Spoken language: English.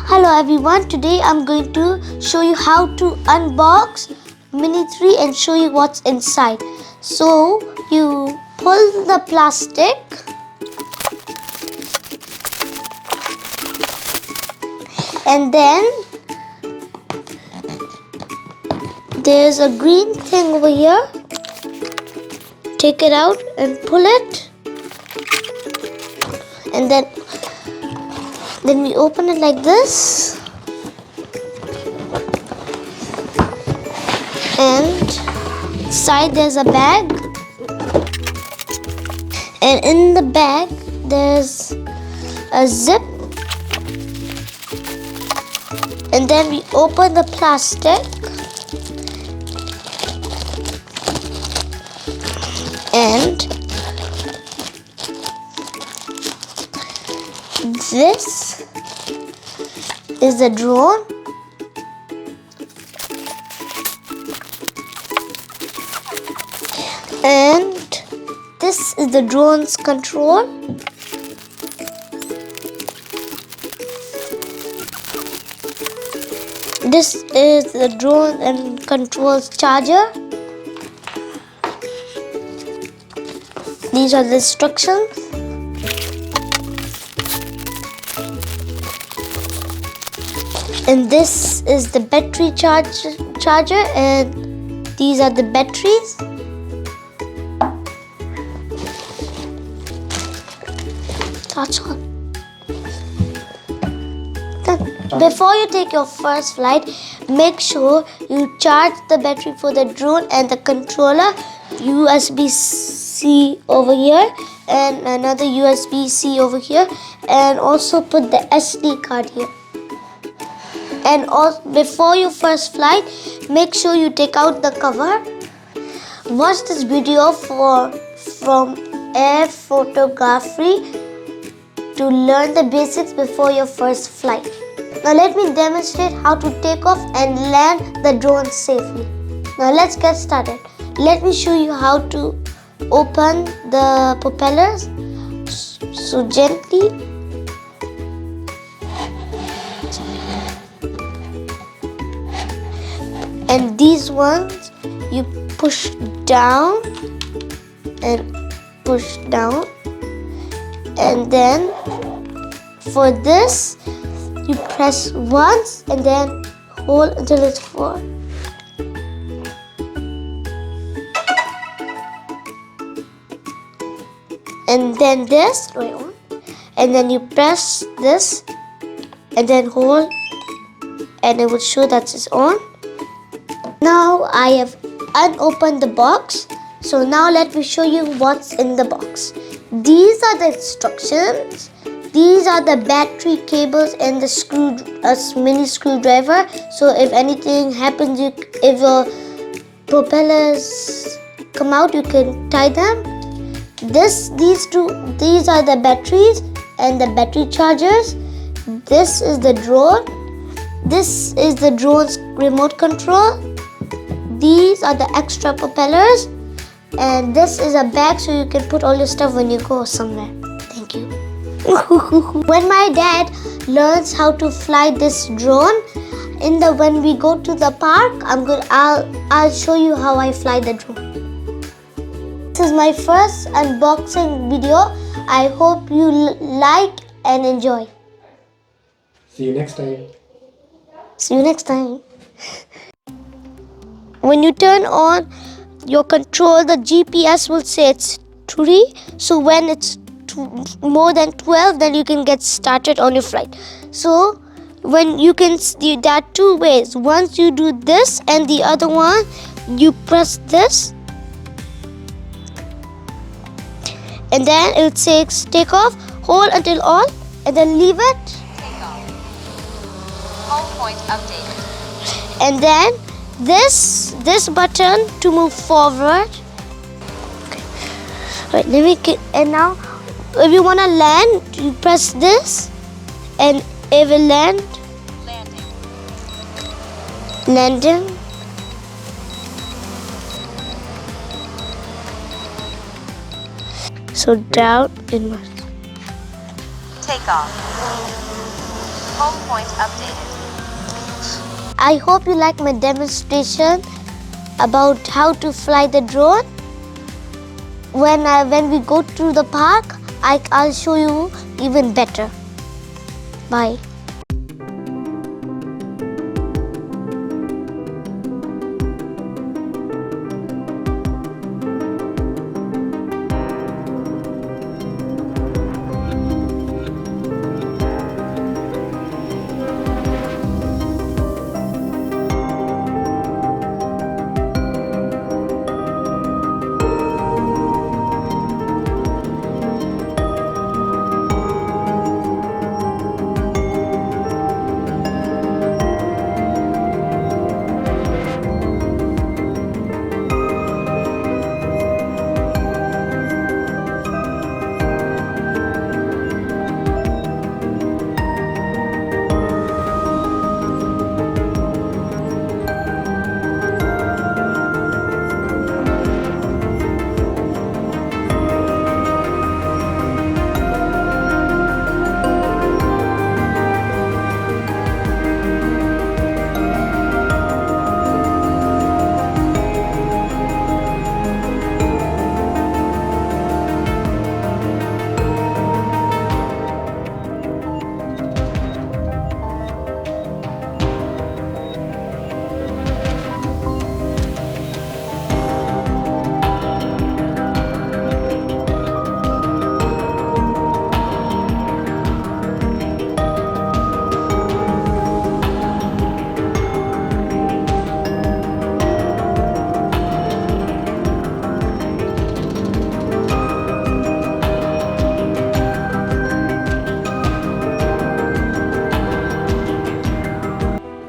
Hello everyone, today I'm going to show you how to unbox Mini 3 and show you what's inside. So you pull the plastic and then there's a green thing over here. Take it out and pull it, and then we open it like this, and inside there's a bag, and in the bag there's a zip, and then we open the plastic and this is the drone, and this is the drone's control, this is the drone and controls charger. These are the instructions. And this is the battery charger, and these are the batteries. That's all. Before you take your first flight, make sure you charge the battery for the drone and the controller. USB-C over here and another USB-C over here, and also put the SD card here. And also, before your first flight, make sure you take out the cover. Watch this video from air photography to learn the basics before your first flight. Now let me demonstrate how to take off and land the drone safely. Now let's get started. Let me show you how to open the propellers. So gently. And these ones you push down and push down, and then for this you press once and then hold until it's full. And then this, and then you press this and then hold, and it will show that it's on. Now I have unopened the box. So now let me show you what's in the box. These are the instructions. These are the battery cables and the mini screwdriver. So if anything happens, if your propellers come out, you can tie them. These are the batteries and the battery chargers. This is the drone. This is the drone's remote control. These are the extra propellers, and this is a bag so you can put all your stuff when you go somewhere. Thank you. When my dad learns how to fly this drone, when we go to the park, I'll show you how I fly the drone. This is my first unboxing video. I hope you like and enjoy. See you next time. See you next time. When you turn on your control, the GPS will say it's 3. So when it's more than 12, then you can get started on your flight. So when there are 2 ways. Once you do this, and the other one, you press this, and then it says take off, hold until on, and then leave it. Take off. Home point updated. And then this button to move forward. Okay. Right, let me get, and now if you want to land, you press this and it will land. Landing. So down inwards. Take off. Home point updated. I hope you like my demonstration about how to fly the drone. When we go to the park, I'll show you even better. Bye.